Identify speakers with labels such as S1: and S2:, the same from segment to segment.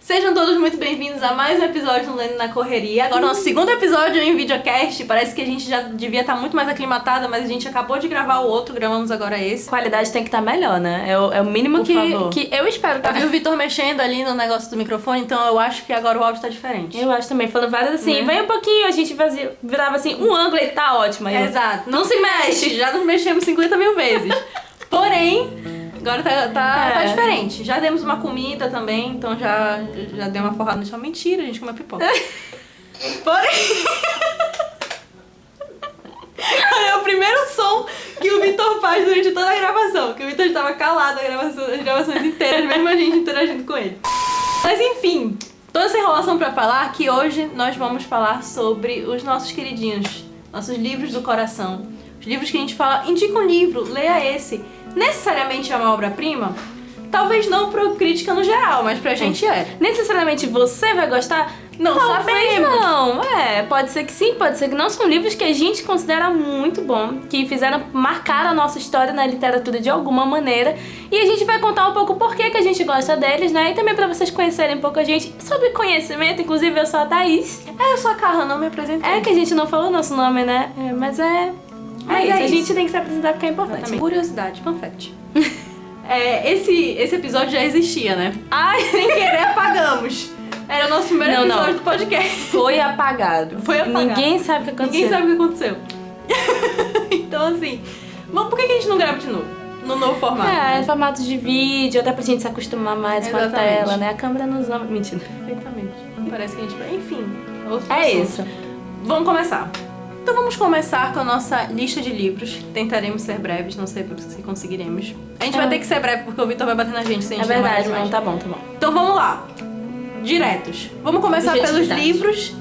S1: Sejam todos muito bem-vindos a mais um episódio do Lendo na Correria. Agora, nosso segundo episódio em videocast. Parece que a gente já devia estar muito mais aclimatada, mas a gente acabou de gravar o outro, gravamos agora esse.
S2: A qualidade tem que estar melhor, né? É o mínimo que eu espero.
S1: Eu vi o Vitor mexendo ali no negócio do microfone, então eu acho que agora o áudio tá diferente.
S2: Eu acho também, falando várias assim, vem um pouquinho, a gente virava assim, um ângulo e tá ótimo. Aí
S1: Exato. Não se mexe, já nos mexemos 50 mil vezes. Porém... Agora tá diferente. Já demos uma comida também, então já deu uma forrada no chão. Mentira, a gente comeu pipoca. Porém... É o primeiro som que o Vitor faz durante toda a gravação. Que o Vitor estava calado as gravações inteiras, mesmo a gente interagindo com ele. Mas enfim, toda essa enrolação pra falar que hoje nós vamos falar sobre os nossos queridinhos, nossos livros do coração. Os livros que a gente fala, indica um livro, leia esse. Necessariamente é uma obra-prima? Talvez não pro crítica no geral, mas pra gente é.
S2: Necessariamente você vai gostar?
S1: Não sabemos.
S2: Não, pode ser que sim, pode ser que não. São livros que a gente considera muito bom, que marcar a nossa história na literatura de alguma maneira. E a gente vai contar um pouco por que a gente gosta deles, né? E também pra vocês conhecerem um pouco a gente sobre conhecimento. Inclusive, eu sou a Thaís.
S1: Eu sou a Carla, não me apresentei.
S2: É que a gente não falou o nosso nome, né? Mas é isso, a gente tem que se apresentar porque é importante.
S1: Exatamente. Curiosidade, fun fact. Esse episódio já existia, né?
S2: Ai,
S1: sem querer apagamos. Era o nosso primeiro episódio do podcast.
S2: Foi apagado. Ninguém sabe o que aconteceu.
S1: Ninguém sabe o que aconteceu. Então, assim, por que a gente não grava de novo? No novo formato.
S2: Em formato de vídeo, até pra gente se acostumar mais com a tela, né? A câmera nos ama. Mentira.
S1: Perfeitamente. Não parece que a gente vai. Enfim, outro
S2: assunto. Isso.
S1: Vamos começar. Então vamos começar com a nossa lista de livros. Tentaremos ser breves, não sei se conseguiremos. A gente vai ter que ser breve porque o Vitor vai bater na gente sem a gente
S2: verdade, não, tá bom.
S1: Então vamos lá. Diretos. Vamos começar pelos livros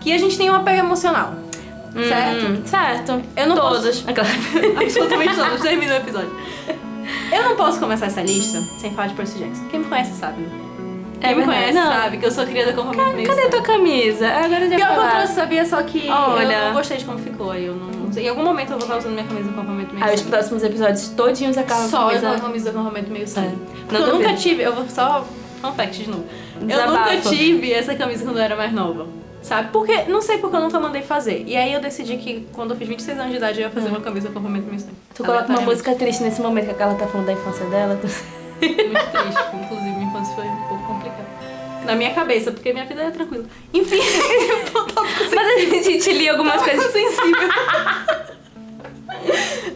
S1: que a gente tem um apego emocional. Certo?
S2: Certo.
S1: Eu não
S2: todos.
S1: Posso... Absolutamente todos. Termina o episódio. Eu não posso começar essa lista sem falar de Percy Jackson. Quem me conhece sabe, né? Quem me conhece sabe que eu sou criada com romance meio
S2: Cadê tua camisa? Agora já
S1: pior que eu trouxe, sabia? Só que
S2: Olha,
S1: eu não gostei de como ficou. Eu não sei. Em algum momento eu vou estar usando minha camisa com rompimento meio sangue.
S2: Os próximos episódios todinhos acabam
S1: só com a camisa com rompimento meio sangue.
S2: Eu
S1: nunca tive, eu vou só fun fact de novo. Eu nunca tive essa camisa quando eu era mais nova. Sabe? Porque, não sei porque eu nunca mandei fazer. E aí eu decidi que quando eu fiz 26 anos de idade eu ia fazer uma camisa com rompimento meio sangue.
S2: Tu coloca uma música triste nesse momento que ela tá falando da infância dela.
S1: Muito triste. Inclusive, minha infância foi um pouco complicada. Na minha cabeça, porque minha vida é tranquila. Enfim,
S2: mas a gente lia algumas coisas
S1: sensíveis.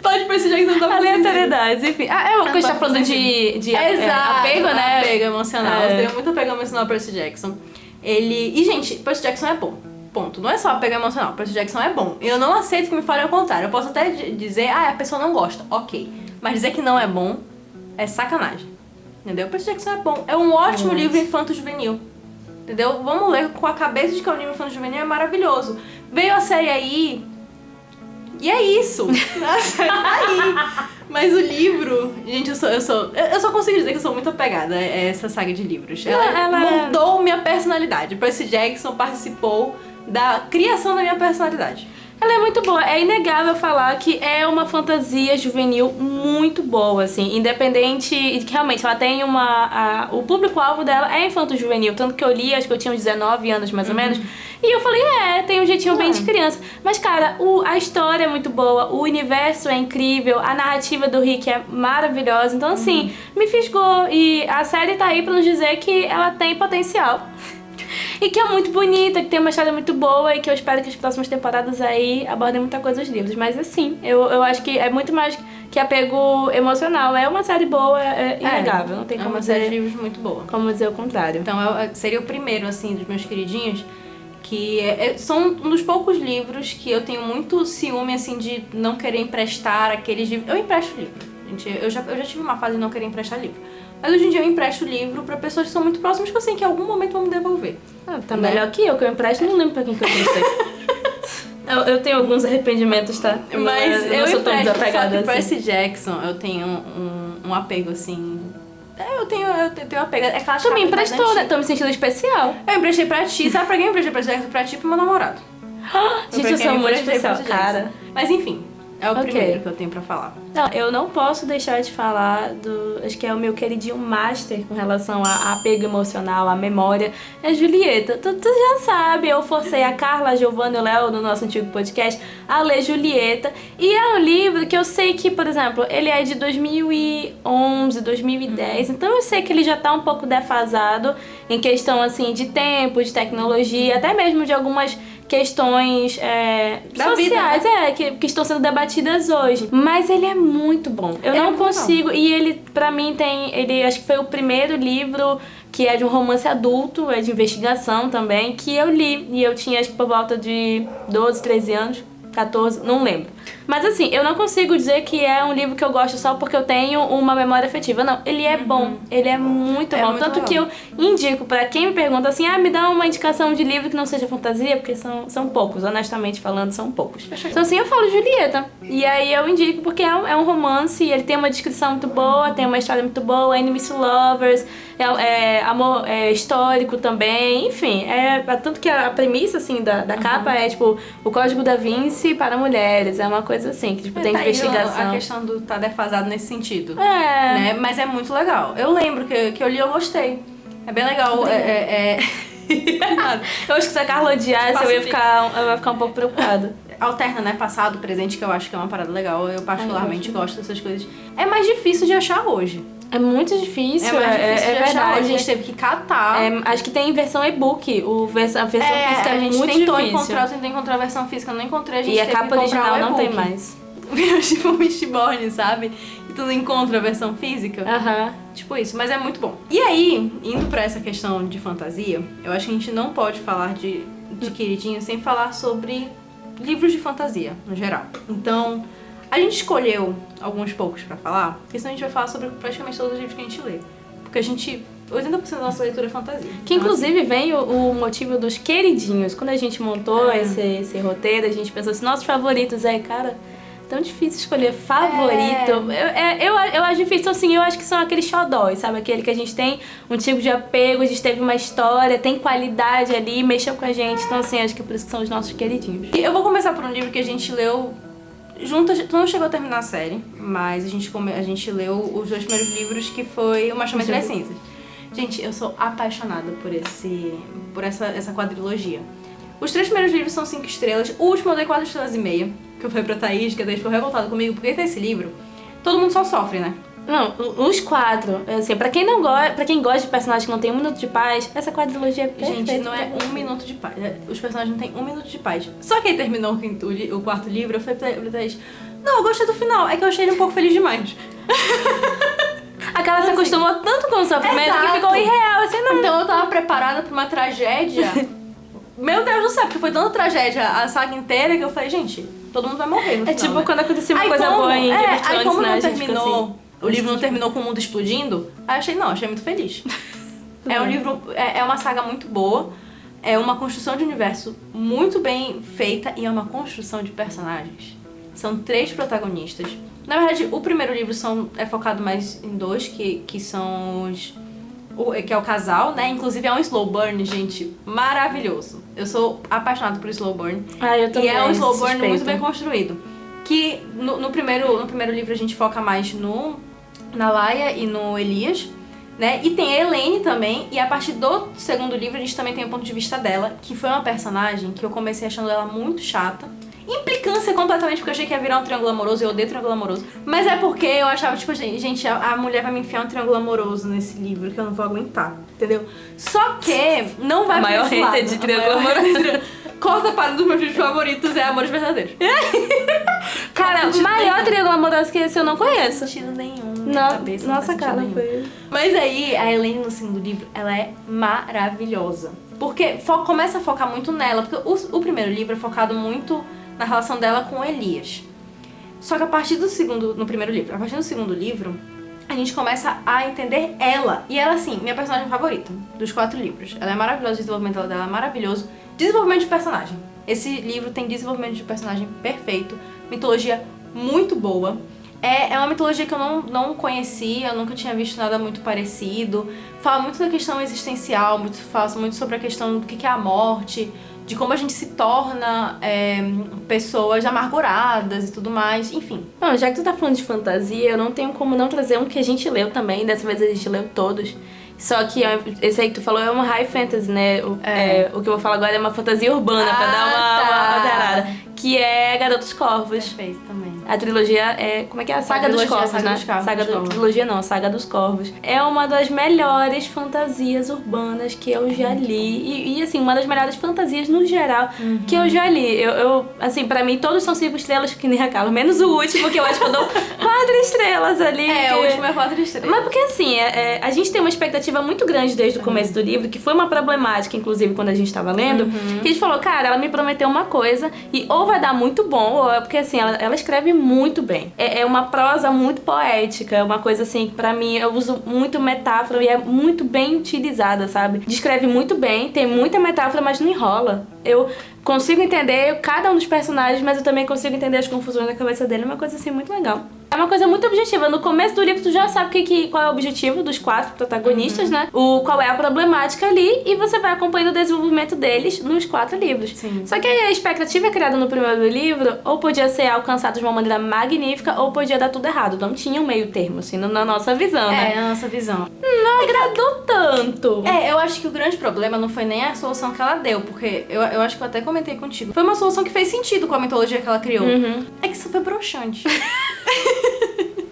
S1: Pode Percy Jackson da
S2: aleatoriedade, enfim. É o que a gente tá falando de apego, né?
S1: Apego emocional. Eu tenho muito apego emocional ao Percy Jackson. E, gente, Percy Jackson é bom. Ponto. Não é só apego emocional. Percy Jackson é bom. Eu não aceito que me falem ao contrário. Eu posso até dizer, a pessoa não gosta. Ok. Mas dizer que não é bom é sacanagem. Entendeu? Percy Jackson é bom. É um ótimo livro infanto-juvenil. Entendeu? Vamos ler com a cabeça de que é um livro infanto-juvenil, é maravilhoso. Veio a série aí... E é isso. A série tá aí. Mas o livro... Gente, eu só consigo dizer que eu sou muito apegada a essa saga de livros. Ela moldou minha personalidade. Percy Jackson participou da criação da minha personalidade.
S2: Ela é muito boa, é inegável falar que é uma fantasia juvenil muito boa, assim, independente, que realmente ela tem o público-alvo dela é infanto-juvenil, tanto que eu li, acho que eu tinha uns 19 anos mais ou menos, e eu falei, tem um jeitinho bem de criança, mas cara, a história é muito boa, o universo é incrível, a narrativa do Rick é maravilhosa, então assim, me fisgou, e a série tá aí pra nos dizer que ela tem potencial. E que é muito bonita, que tem uma história muito boa e que eu espero que as próximas temporadas aí abordem muita coisa nos livros. Mas assim, eu acho que é muito mais que apego emocional. É uma série boa, é inegável. Não tem como
S1: uma série de livros muito boa.
S2: Como dizer o contrário.
S1: Então seria o primeiro, assim, dos meus queridinhos, que são um dos poucos livros que eu tenho muito ciúme, assim, de não querer emprestar aqueles livros. Eu empresto livro, gente. Eu já tive uma fase de não querer emprestar livro. Mas hoje em dia eu empresto livro pra pessoas que são muito próximas, que eu sei que em algum momento vão me devolver.
S2: Tá melhor que eu empresto, não lembro pra quem que eu emprestei. eu tenho alguns arrependimentos, tá?
S1: Mas eu
S2: não sou tão desapegada
S1: assim.
S2: Percy
S1: Jackson, eu tenho um apego, assim... Eu tenho apego. É claro que
S2: tu me emprestou, né? Tô me sentindo especial.
S1: Eu emprestei pra ti. Sabe pra quem eu emprestei Percy Jackson? Pra ti e pro meu namorado.
S2: Gente, eu sou muito especial, cara.
S1: Mas enfim, É o
S2: Ok.
S1: primeiro que eu tenho pra falar.
S2: Não, eu não posso deixar de falar do... Acho que é o meu queridinho master com relação a apego emocional, a memória. É Julieta. Tu já sabe, eu forcei a Carla, a Giovanna e o Léo, no nosso antigo podcast, a ler Julieta. E é um livro que eu sei que, por exemplo, ele é de 2011, 2010. Então eu sei que ele já tá um pouco defasado em questão, assim, de tempo, de tecnologia, até mesmo de algumas questões
S1: Da vida,
S2: sociais,
S1: né?
S2: que estão sendo debatidas hoje. Mas ele é muito bom. Eu
S1: Ele é
S2: não
S1: muito
S2: consigo. E ele, pra mim, ele acho que foi o primeiro livro que é de um romance adulto, é de investigação também, que eu li. E eu tinha, acho que por volta de 12, 13 anos. 14, não lembro. Mas assim, eu não consigo dizer que é um livro que eu gosto só porque eu tenho uma memória afetiva. Não, ele é bom, ele é muito bom.
S1: muito
S2: Tanto
S1: legal.
S2: que eu indico pra quem me pergunta assim, me dá uma indicação de livro que não seja fantasia, porque são poucos, honestamente falando, são poucos. Então assim, eu falo Julieta. E aí eu indico porque é um romance, ele tem uma descrição muito boa, tem uma história muito boa, enemies to lovers, amor histórico também, enfim. Tanto que a premissa, assim, da capa é, tipo, o Código da Vinci para mulheres. É uma coisa assim, que tipo, tem
S1: Tá aí
S2: investigação.
S1: a questão do tá defasado nesse sentido.
S2: É.
S1: Né? Mas é muito legal. Eu lembro que eu li e eu gostei. É bem legal. Nada.
S2: Eu acho que se a Carla odiasse, eu ia ficar um pouco preocupada.
S1: Alterna, né? Passado, presente, que eu acho que é uma parada legal. Eu particularmente
S2: eu
S1: gosto dessas coisas. É mais difícil de achar hoje.
S2: É muito difícil,
S1: É mais difícil de achar
S2: verdade.
S1: hoje. A gente teve que catar.
S2: Acho que tem versão e-book. A versão física é
S1: a gente
S2: muito
S1: tentou
S2: difícil.
S1: encontrar a versão física, eu não encontrei, a gente
S2: E a
S1: teve que
S2: capa
S1: comprar
S2: original
S1: o
S2: não tem
S1: e-book.
S2: mais.
S1: Tipo um Mistborn, sabe? E tu não encontra a versão física.
S2: Aham.
S1: Tipo isso, mas é muito bom. E aí, indo pra essa questão de fantasia, eu acho que a gente não pode falar de queridinho sem falar sobre livros de fantasia, no geral. Então, a gente escolheu alguns poucos pra falar, porque senão a gente vai falar sobre praticamente todos os livros que a gente lê. Porque 80% da nossa leitura é fantasia.
S2: Que
S1: Então,
S2: inclusive vem o motivo dos queridinhos. Quando a gente montou esse roteiro, a gente pensou assim, nossos favoritos. Cara, tão difícil escolher favorito. Eu acho difícil, assim, eu acho que são aqueles xodóis, sabe? Aquele que a gente tem um tipo de apego, a gente teve uma história, tem qualidade ali, mexeu com a gente. Então, assim, acho que é por isso que são os nossos queridinhos.
S1: E eu vou começar por um livro que a gente leu juntas. Tu não chegou a terminar a série, mas a gente leu os 2 primeiros livros, que foi O Machamento das Cinzas. Gente, eu sou apaixonada por essa quadrilogia. Os 3 primeiros livros são 5 estrelas, o último eu dei 4 estrelas e meia, que eu falei pra Thaís, que a Thaís ficou revoltada comigo, porque nesse livro todo mundo só sofre, né?
S2: Não, os 4, assim, pra quem gosta de personagens que não tem 1 minuto de paz, essa quadrilogia é perfeita.
S1: Gente, não é 1 minuto de paz. Os personagens não têm 1 minuto de paz. Só que aí terminou o 4º livro, eu falei pra Thaís, não, eu gostei do final, é que eu achei ele um pouco feliz demais.
S2: A Carla se acostumou tanto com o sofrimento que
S1: Exato.
S2: ficou irreal, assim, não.
S1: Então eu tava preparada pra uma tragédia. Meu Deus do céu, porque foi tanta tragédia a saga inteira que eu falei, gente, todo mundo vai morrer no final,
S2: Tipo
S1: né?
S2: quando acontecia uma coisa
S1: como,
S2: boa em Game of
S1: aí
S2: Thrones,
S1: como
S2: né?
S1: não
S2: A gente fica
S1: terminou,
S2: assim.
S1: o livro não terminou com o mundo explodindo, aí achei muito feliz. É um livro, é uma saga muito boa, é uma construção de universo muito bem feita e é uma construção de personagens. São 3 protagonistas. Na verdade, o primeiro livro é focado mais em 2, que são que é o casal, né? Inclusive é um slow burn, gente, maravilhoso. Eu sou apaixonada por slow burn.
S2: Eu também.
S1: E é um slow burn
S2: suspeita.
S1: muito bem construído. Que no primeiro livro a gente foca mais na Laia e no Elias, né? E tem a Elaine também. E a partir do segundo livro a gente também tem o ponto de vista dela, que foi uma personagem que eu comecei achando ela muito chata. Implicância completamente, porque eu achei que ia virar um triângulo amoroso e eu odeio triângulo amoroso. Mas é porque eu achava, tipo, gente, a mulher vai me enfiar um triângulo amoroso nesse livro que eu não vou aguentar, entendeu? Só que não vai
S2: A maior
S1: pra esse lado.
S2: hater de triângulo amoroso.
S1: Corta para um dos meus livros favoritos, é Amores Verdadeiros.
S2: Cara, o maior triângulo amoroso que esse eu não conheço.
S1: Não faz sentido nenhum.
S2: Nossa, cara, foi...
S1: Mas aí, a Elaine no segundo livro, ela é maravilhosa. Porque começa a focar muito nela, porque o primeiro livro é focado muito na relação dela com Elias. Só que a partir do segundo livro, a gente começa a entender ela. E ela, assim, minha personagem favorita dos 4 livros. Ela é maravilhosa, o desenvolvimento dela é maravilhoso. Desenvolvimento de personagem. Esse livro tem desenvolvimento de personagem perfeito, mitologia muito boa. É uma mitologia que eu não conhecia, eu nunca tinha visto nada muito parecido. Fala muito da questão existencial, fala muito sobre a questão do que é a morte, de como a gente se torna pessoas amarguradas e tudo mais, enfim.
S2: Bom, já que tu tá falando de fantasia, eu não tenho como não trazer um que a gente leu também, dessa vez a gente leu todos. Só que esse aí que tu falou é uma high fantasy, né? O que eu vou falar agora é uma fantasia urbana, pra dar uma alterada. Que é Garotos Corvos.
S1: Perfeito, também.
S2: A trilogia é... Como é que é? A Saga dos Corvos, né? Trilogia não, Saga dos Corvos. É uma das melhores fantasias urbanas que eu já li. E assim, uma das melhores fantasias no geral que eu já li. Assim, pra mim, todos são 5 estrelas, que nem a Carla. Menos o último, que eu acho que eu dou 4 estrelas ali.
S1: O último é 4 estrelas.
S2: Mas porque assim, a gente tem uma expectativa muito grande desde o começo do livro, que foi uma problemática, inclusive, quando a gente tava lendo, que a gente falou, cara, ela me prometeu uma coisa, e ou vai dar muito bom, ou é porque assim, ela escreve muito bem. É uma prosa muito poética, é uma coisa assim, que pra mim, eu uso muito metáfora e é muito bem utilizada, sabe? Descreve muito bem, tem muita metáfora, mas não enrola. Eu consigo entender cada um dos personagens, mas eu também consigo entender as confusões da cabeça dele, é uma coisa assim muito legal. É uma coisa muito objetiva. No começo do livro tu já sabe qual é o objetivo dos 4 protagonistas, né? Qual é a problemática ali, e você vai acompanhando o desenvolvimento deles nos 4 livros.
S1: Sim.
S2: Só que a expectativa criada no primeiro livro, ou podia ser alcançada de uma maneira magnífica, ou podia dar tudo errado. Não tinha um meio termo, assim, na nossa visão, né?
S1: Na nossa visão.
S2: Não agradou tanto.
S1: Eu acho que o grande problema não foi nem a solução que ela deu, porque eu acho que eu até comentei contigo. Foi uma solução que fez sentido com a mitologia que ela criou. É que isso foi broxante.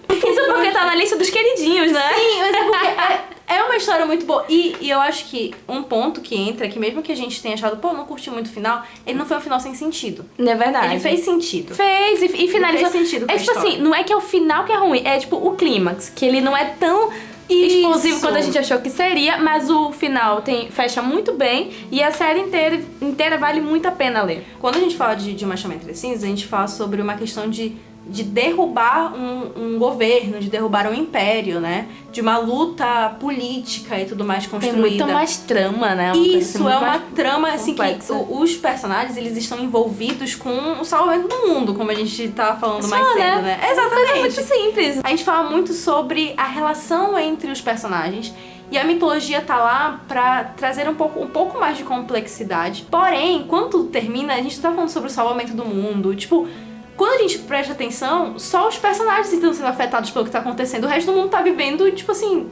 S2: Isso porque tá na lista dos queridinhos, né?
S1: Sim, mas é porque é uma história muito boa. E eu acho que um ponto que entra, que mesmo que a gente tenha achado, não curti muito o final, ele não foi um final sem sentido.
S2: Não é verdade.
S1: Ele fez sentido.
S2: Fez e finalizou.
S1: Fez sentido com a
S2: tipo
S1: história.
S2: assim, não é que é o final que é ruim, é tipo o clímax, que ele não é tão explosivo quanto a gente achou que seria, mas o final fecha muito bem e a série inteira vale muito a pena ler.
S1: Quando a gente fala de Uma Chama Entre as Cinzas, a gente fala sobre uma questão de derrubar um governo, de derrubar um império, né? De uma luta política e tudo mais construída.
S2: Tem muito mais trama, né?
S1: Isso, é uma trama assim que os personagens, eles estão envolvidos com o salvamento do mundo, como a gente tava falando mais cedo, né? Exatamente.
S2: É muito simples.
S1: A gente fala muito sobre a relação entre os personagens. E a mitologia tá lá pra trazer um pouco mais de complexidade. Porém, quando tudo termina, a gente não tá falando sobre o salvamento do mundo. Tipo, quando a gente presta atenção, só os personagens estão sendo afetados pelo que tá acontecendo. O resto do mundo tá vivendo, tipo assim,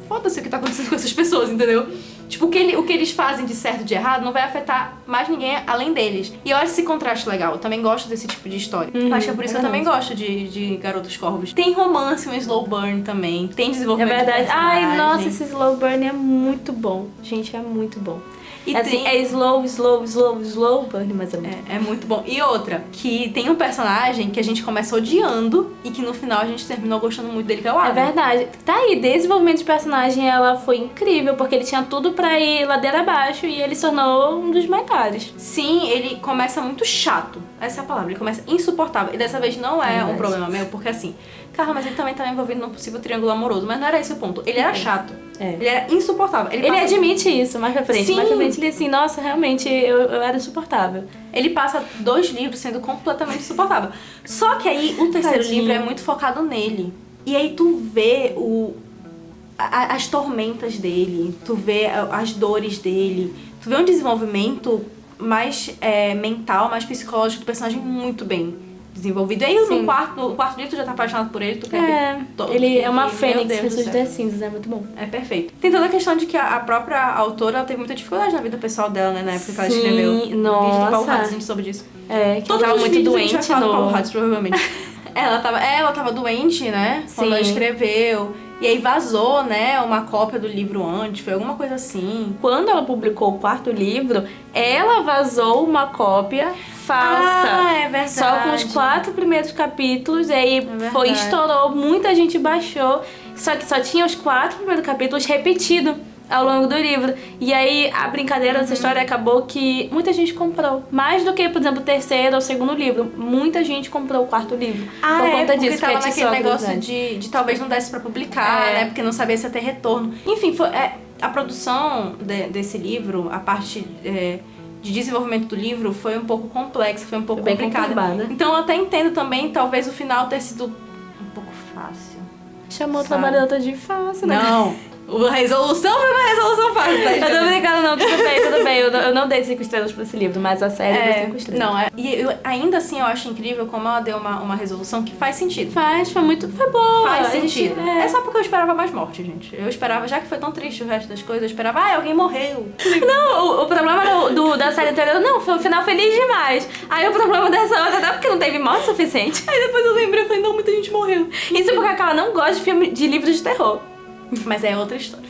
S1: foda-se o que tá acontecendo com essas pessoas, entendeu? Tipo, o que eles fazem de certo e de errado não vai afetar mais ninguém além deles. E eu acho esse contraste legal. Eu também gosto desse tipo de história. Acho que é por isso que eu também gosto de Garotos Corvos. Tem romance, um slow burn também. Tem desenvolvimento de personagem.
S2: Ai, nossa, esse slow burn é muito bom. Gente, é muito bom.
S1: E
S2: assim, é slow burn, mas é muito bom.
S1: É muito bom. E outra, que tem um personagem que a gente começa odiando e que no final a gente terminou gostando muito dele, que é o Adam.
S2: É verdade. Tá aí, desenvolvimento de personagem, ela foi incrível, porque ele tinha tudo pra ir ladeira abaixo e ele se tornou um dos melhores.
S1: Sim, ele começa muito chato. Essa é a palavra, ele começa insuportável. E dessa vez não é um problema meu, porque assim, cara, mas ele também tá envolvido num possível triângulo amoroso, mas não era esse o ponto. Ele era chato. Ele era insuportável.
S2: Ele admite isso mais pra frente.
S1: Sim.
S2: Mais pra frente ele assim, nossa, realmente eu era insuportável.
S1: Ele passa 2 livros sendo completamente insuportável. Só que aí o terceiro livro é muito focado nele. E aí tu vê as tormentas dele, tu vê as dores dele, tu vê um desenvolvimento mais mental, mais psicológico do personagem muito bem desenvolvido. E aí no quarto livro tu já tá apaixonado por ele, tu quer ver
S2: ele é uma fênix ressurge das cinzas, é muito bom.
S1: É perfeito. Tem toda a questão de que a própria autora ela teve muita dificuldade na vida pessoal dela, né? Na época que ela escreveu.
S2: Nossa.
S1: Vídeo do Paul Hudson, a gente soube disso.
S2: Que ela tava muito doente
S1: do Paul Hudson, provavelmente. ela tava doente, né? Quando ela escreveu. E aí vazou, né, uma cópia do livro antes, foi alguma coisa assim.
S2: Quando ela publicou o 4º livro, ela vazou uma cópia falsa.
S1: É verdade.
S2: Só com os 4 primeiros capítulos, e aí estourou, muita gente baixou. Só que só tinha os 4 primeiros capítulos repetidos ao longo do livro. E aí a brincadeira dessa história acabou que muita gente comprou. Mais do que, por exemplo, o 3º ou 2º livro. Muita gente comprou o 4º livro. Por conta disso,
S1: tava naquele negócio de talvez não desse pra publicar, né? Porque não sabia se ia ter retorno. Enfim, a produção desse livro, a parte de desenvolvimento do livro foi um pouco complexa, foi um pouco complicada. Então eu até entendo também, talvez o final ter sido um pouco fácil.
S2: Chamou tua marota de fácil, né?
S1: Não. A resolução foi uma resolução fácil, tá?
S2: Eu tô brincando, não, tudo bem. eu não dei 5 estrelas pra esse livro, mas a série deu 5 estrelas.
S1: Não, ainda assim eu acho incrível como ela deu uma resolução que faz sentido.
S2: Foi boa.
S1: Faz sentido. É só porque eu esperava mais morte, gente. Eu esperava, já que foi tão triste o resto das coisas, eu esperava, alguém morreu.
S2: Não, o problema da série anterior, não, foi um final feliz demais. Aí o problema dessa outra é porque não teve morte suficiente.
S1: Aí depois eu lembrei, eu falei, não, muita gente morreu.
S2: Isso porque a Carla não gosta de livros de terror.
S1: Mas é outra história.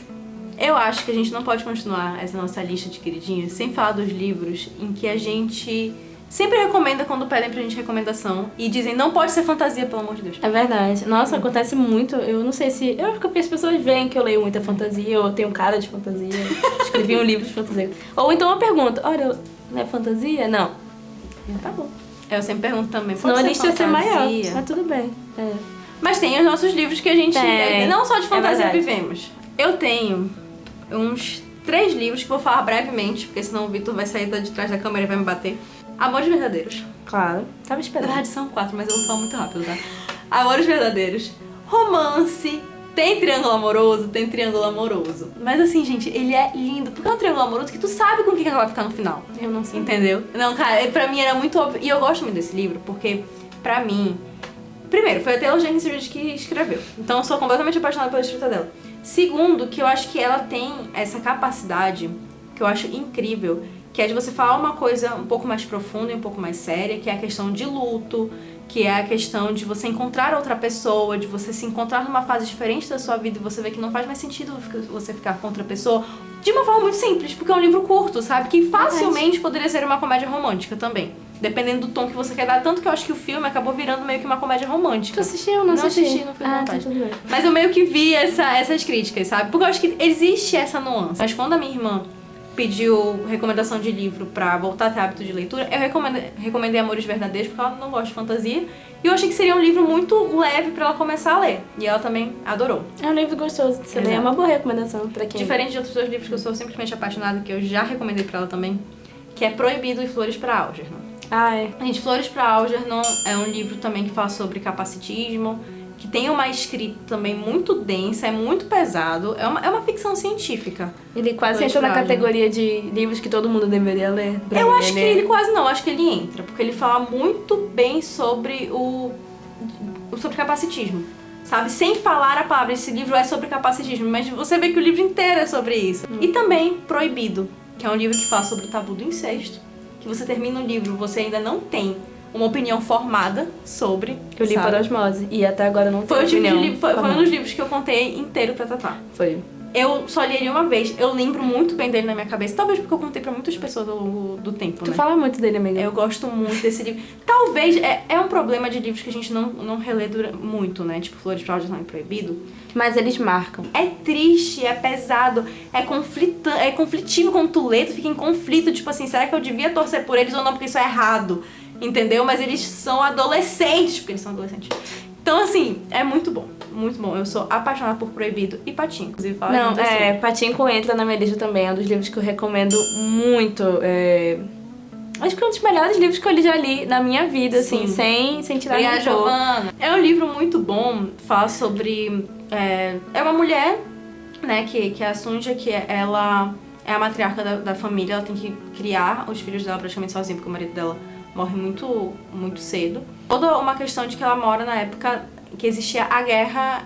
S1: Eu acho que a gente não pode continuar essa nossa lista de queridinhas sem falar dos livros em que a gente sempre recomenda quando pedem pra gente recomendação e dizem, não pode ser fantasia, pelo amor de Deus.
S2: É verdade. Nossa, acontece muito. Eu não sei se... Eu acho que as pessoas veem que eu leio muita fantasia, ou eu tenho cara de fantasia, escrevi um livro de fantasia. Ou então eu pergunto, olha, não é fantasia? Não. Tá bom.
S1: Eu sempre pergunto também,
S2: senão
S1: pode
S2: a lista ia ser maior. Mas tudo bem.
S1: Mas tem os nossos livros que a gente... não só de fantasia vivemos. Eu tenho uns 3 livros que vou falar brevemente, porque senão o Vitor vai sair de trás da câmera e vai me bater. Amores Verdadeiros.
S2: Claro. Tava
S1: Na
S2: esperando.
S1: verdade são 4, mas eu vou falar muito rápido, tá? Amores Verdadeiros. Romance. Tem triângulo amoroso? Tem triângulo amoroso. Mas assim, gente, ele é lindo. Porque é um triângulo amoroso que tu sabe com o que ela vai ficar no final.
S2: Eu não sei.
S1: Entendeu? Não, cara, pra mim era muito óbvio. E eu gosto muito desse livro, porque pra mim... Primeiro, foi a Taylor Jenkins Reid que escreveu. Então eu sou completamente apaixonada pela escrita dela. Segundo, que eu acho que ela tem essa capacidade, que eu acho incrível, que é de você falar uma coisa um pouco mais profunda e um pouco mais séria, que é a questão de luto, que é a questão de você encontrar outra pessoa, de você se encontrar numa fase diferente da sua vida e você ver que não faz mais sentido você ficar com outra pessoa, de uma forma muito simples, porque é um livro curto, sabe? Que facilmente poderia ser uma comédia romântica também. Dependendo do tom que você quer dar. Tanto que eu acho que o filme acabou virando meio que uma comédia romântica.
S2: Tu assistiu? Não assisti.
S1: Não fui com vontade.
S2: Tá tudo bem.
S1: Mas eu meio que vi essas críticas, sabe? Porque eu acho que existe essa nuance. Mas quando a minha irmã pediu recomendação de livro pra voltar a ter hábito de leitura, eu recomendei Amores Verdadeiros, porque ela não gosta de fantasia. E eu achei que seria um livro muito leve pra ela começar a ler. E ela também adorou.
S2: É um livro gostoso de se ler. É uma boa recomendação pra quem...
S1: Diferente de outros 2 livros que eu sou simplesmente apaixonada, que eu já recomendei pra ela também, que é Proibido e Flores pra Algernon. Gente, Flores pra Algernon é um livro também que fala sobre capacitismo, que tem uma escrita também muito densa, é muito pesado, é uma ficção científica.
S2: Ele quase entra na categoria de livros que todo mundo deveria ler.
S1: Eu acho que ele quase não, acho que ele entra, porque ele fala muito bem sobre sobre capacitismo, sabe? Sem falar a palavra, esse livro é sobre capacitismo, mas você vê que o livro inteiro é sobre isso. E também Proibido, que é um livro que fala sobre o tabu do incesto. Que você termina o livro, você ainda não tem uma opinião formada sobre.
S2: Eu li por osmose e até agora não tenho opinião.
S1: Foi um dos livros que eu contei inteiro pra Tatá.
S2: Foi.
S1: Eu só li ele uma vez, eu lembro muito bem dele na minha cabeça, talvez porque eu contei pra muitas pessoas do tempo, né?
S2: Tu fala muito dele, amiga.
S1: Eu gosto muito desse livro. Talvez, é um problema de livros que a gente não relê muito, né? Tipo Flores pra Algernon e Proibido.
S2: Mas eles marcam.
S1: É triste, é pesado, é conflitivo quando tu lê, tu fica em conflito, tipo assim, será que eu devia torcer por eles ou não, porque isso é errado, entendeu? Mas eles são adolescentes, porque eles são adolescentes. Então, assim, é muito bom, muito bom. Eu sou apaixonada por Proibido e Patinco. Inclusive, fala
S2: Patinco entra na minha lista também, é um dos livros que eu recomendo muito. Acho que é um dos melhores livros que eu já li na minha vida, assim, sem tirar
S1: Obrigada, Giovana. É um livro muito bom, fala sobre... É uma mulher, né, que é a Sunja, que ela é a matriarca da família, ela tem que criar os filhos dela praticamente sozinha, porque o marido dela morre muito, muito cedo. Toda uma questão de que ela mora na época que existia a guerra...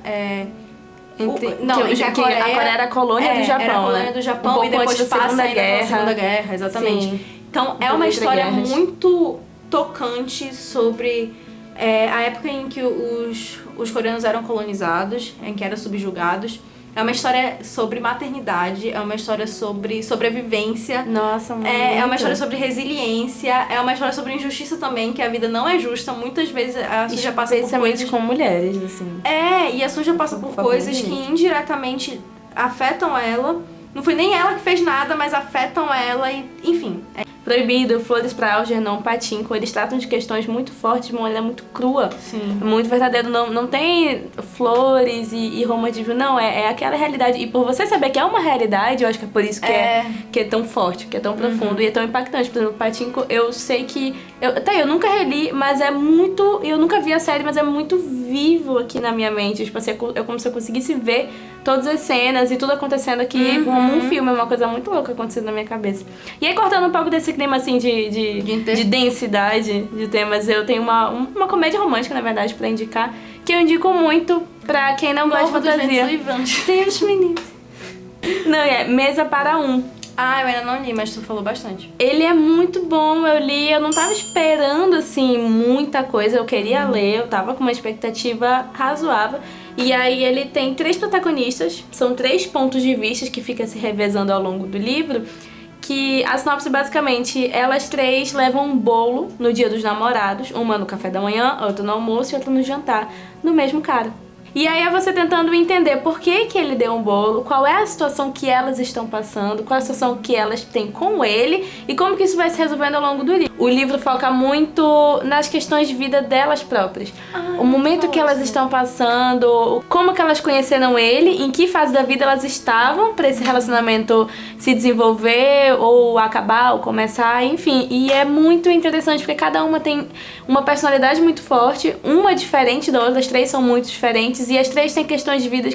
S2: a Coreia era a colônia do Japão,
S1: era a colônia do Japão, e depois passa ainda pela Segunda Guerra, exatamente. Sim. Então, é uma história muito tocante sobre a época em que os coreanos eram colonizados, em que eram subjugados. É uma história sobre maternidade, é uma história sobre sobrevivência.
S2: Nossa, muito.
S1: É uma história sobre resiliência, é uma história sobre injustiça também, que a vida não é justa. Muitas vezes a Sunja passa por coisas...
S2: com mulheres, assim.
S1: E a Sunja passa por coisas que indiretamente afetam ela. Não foi nem ela que fez nada, mas afetam ela e, enfim...
S2: Proibido, Flores pra Algernon, Patinco, eles tratam de questões muito fortes, de uma maneira muito crua.
S1: Sim.
S2: Muito verdadeiro. Não tem flores e romantismo, não. É aquela realidade. E por você saber que é uma realidade, eu acho que é por isso que é tão forte, que é tão profundo e é tão impactante. Por exemplo, Patinco, eu sei que... Eu nunca reli, mas é muito... Eu nunca vi a série, mas é muito vivo aqui na minha mente. Tipo assim, é como se eu conseguisse ver todas as cenas e tudo acontecendo aqui como um filme. É uma coisa muito louca acontecendo na minha cabeça. E aí, cortando um pouco desse clima, assim, de densidade de temas, eu tenho uma comédia romântica, na verdade, pra indicar, que eu indico muito pra quem não gosta de fantasia. Deus me livre. Não, Mesa para Um.
S1: Ah, eu ainda não li, mas tu falou bastante.
S2: Ele é muito bom, eu li, eu não tava esperando, assim, muita coisa, eu queria ler, eu tava com uma expectativa razoável. E aí ele tem 3 protagonistas, são 3 pontos de vista que fica se revezando ao longo do livro, que a sinopse basicamente, elas 3 levam um bolo no dia dos namorados, uma no café da manhã, outra no almoço e outra no jantar, no mesmo cara. E aí é você tentando entender por que ele deu um bolo, qual é a situação que elas estão passando, qual é a situação que elas têm com ele e como que isso vai se resolvendo ao longo do livro. O livro foca muito nas questões de vida delas próprias. O momento que elas estão passando, como que elas conheceram ele, em que fase da vida elas estavam para esse relacionamento se desenvolver ou acabar ou começar, enfim. E é muito interessante porque cada uma tem uma personalidade muito forte, uma diferente da outra, as 3 são muito diferentes e as 3 têm questões de vida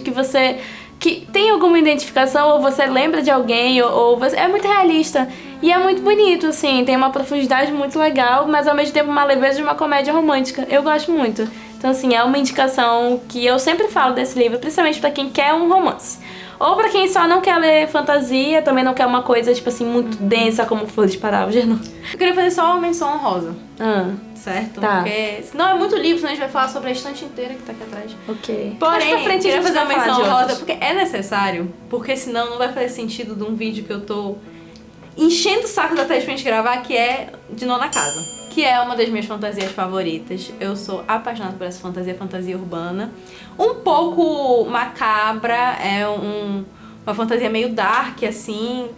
S2: que tem alguma identificação, ou você lembra de alguém, ou você... É muito realista. E é muito bonito, assim, tem uma profundidade muito legal, mas ao mesmo tempo uma leveza de uma comédia romântica. Eu gosto muito. Então, assim, é uma indicação que eu sempre falo desse livro, principalmente pra quem quer um romance. Ou pra quem só não quer ler fantasia, também não quer uma coisa, tipo assim, muito densa como Flores para Algernon.
S1: Eu queria fazer só uma menção honrosa. Certo?
S2: Tá.
S1: Porque senão é muito livro, senão a gente vai falar sobre a estante inteira que tá aqui atrás.
S2: Ok.
S1: Porém,
S2: pra frente
S1: queria
S2: a gente
S1: fazer uma
S2: vai falar
S1: menção
S2: de
S1: honrosa,
S2: outros.
S1: porque é necessário, porque senão não vai fazer sentido de um vídeo que eu tô enchendo o saco da Thaís pra gente gravar, que é de Nona Casa. Que é uma das minhas fantasias favoritas. Eu sou apaixonada por essa fantasia urbana. Um pouco macabra, é uma fantasia meio dark, assim.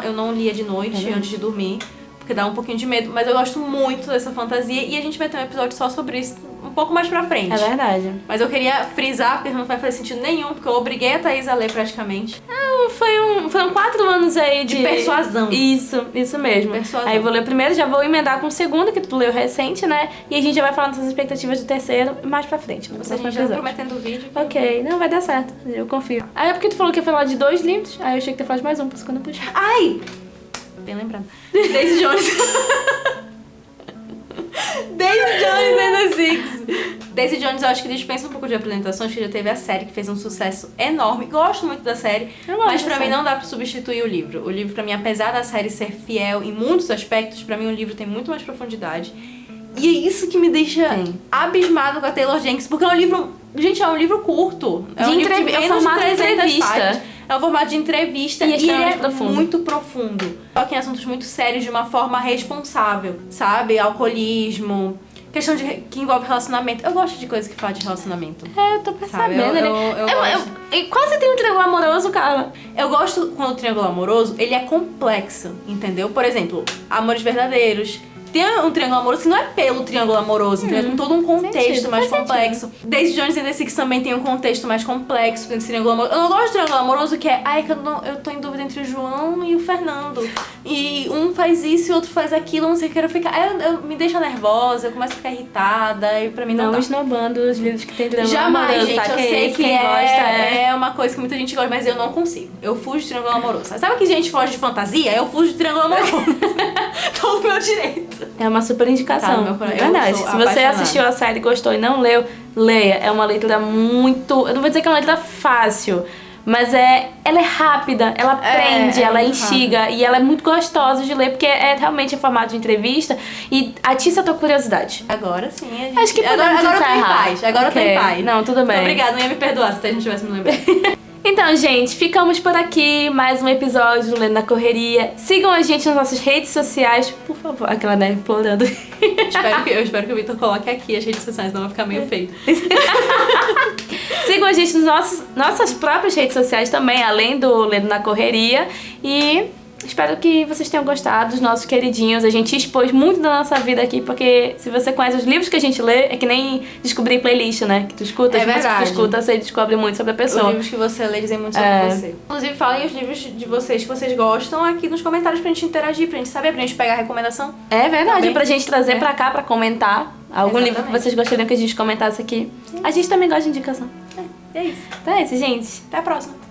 S1: Eu não lia de noite, antes de dormir, porque dá um pouquinho de medo. Mas eu gosto muito dessa fantasia e a gente vai ter um episódio só sobre isso um pouco mais pra frente.
S2: É verdade.
S1: Mas eu queria frisar, porque não vai fazer sentido nenhum, porque eu obriguei a Thaís a ler praticamente.
S2: Foram 4 anos aí
S1: De persuasão.
S2: Isso mesmo.
S1: Persuasão.
S2: Aí eu vou ler o primeiro, já vou emendar com o segundo, que tu leu recente, né? E a gente já vai falar das expectativas do terceiro mais pra frente.
S1: Você a gente já tá prometendo o vídeo.
S2: Ok, não, vai dar certo. Eu confio. Aí é porque tu falou que ia falar de 2 livros, aí eu achei que tu ia falar de mais um, por isso que eu não puxei.
S1: Ai! Bem lembrado. Daisy Jones. Daisy Jones and the Six. Daisy Jones eu acho que dispensa um pouco de apresentações, que já teve a série que fez um sucesso enorme. Gosto muito da série, mas pra mim não dá pra substituir o livro. O livro pra mim, apesar da série ser fiel em muitos aspectos, pra mim o livro tem muito mais profundidade. E é isso que me deixa abismado com a Taylor Jenkins, porque é um livro... Gente, é um livro curto. É um livro de menos de 300 páginas. É um formato de entrevista e ele é muito profundo. Toca em assuntos muito sérios de uma forma responsável, sabe? Alcoolismo, questão que envolve relacionamento. Eu gosto de coisas que falam de relacionamento.
S2: Eu tô percebendo.
S1: Eu
S2: quase tem um triângulo amoroso, cara.
S1: Eu gosto quando o triângulo amoroso, ele é complexo, entendeu? Por exemplo, amores verdadeiros. Tem um triângulo amoroso que não é pelo triângulo amoroso, entendeu? Tem todo um contexto mais complexo. Daisy Jones and the Six também tem um contexto mais complexo desse triângulo amoroso. Eu não gosto de triângulo amoroso que é, que eu tô em dúvida entre o João e o Fernando. E um faz isso e o outro faz aquilo, não sei o que, eu ficar. Eu me deixa nervosa, eu começo a ficar irritada, e pra mim não dá.
S2: Esnobando os livros que tem triângulo
S1: Jamais,
S2: amoroso.
S1: gente, eu sei que é uma coisa que muita gente gosta, mas eu não consigo. Eu fujo de triângulo amoroso. Sabe que gente foge de fantasia? Eu fujo de triângulo amoroso. Todo o meu direito.
S2: É uma super indicação. É verdade. Se você assistiu a série, gostou e não leu, leia. É uma leitura muito... Eu não vou dizer que é uma leitura fácil, mas ela é rápida, ela prende, ela instiga rápido. E ela é muito gostosa de ler, porque é realmente em formato de entrevista e atiça a tua curiosidade.
S1: Agora sim, a gente...
S2: Acho que podemos
S1: agora
S2: encerrar.
S1: Eu tô em paz. Agora eu tô em paz.
S2: Não, tudo bem.
S1: Obrigada, não ia me perdoar se a gente tivesse me lembrado.
S2: Então, gente, ficamos por aqui. Mais um episódio do Lendo na Correria. Sigam a gente nas nossas redes sociais. Por favor. Aquela, né? Implorando.
S1: Eu espero que o Vitor coloque aqui as redes sociais, senão vai ficar meio feio.
S2: Sigam a gente nas nossas próprias redes sociais também, além do Lendo na Correria. E espero que vocês tenham gostado dos nossos queridinhos. A gente expôs muito da nossa vida aqui, porque se você conhece os livros que a gente lê, é que nem descobrir playlist, né? Que tu escuta,
S1: as músicas
S2: que tu escuta, você descobre muito sobre a pessoa.
S1: Os livros que você lê dizem muito sobre você. Inclusive, falem os livros de vocês que vocês gostam aqui nos comentários pra gente interagir, pra gente saber, pra gente pegar a recomendação.
S2: É verdade, pra gente trazer pra cá, pra comentar. Algum livro que
S1: Exatamente.
S2: vocês gostariam que a gente comentasse aqui? A gente também gosta de indicação.
S1: É isso.
S2: Então é isso, gente.
S1: Até a próxima.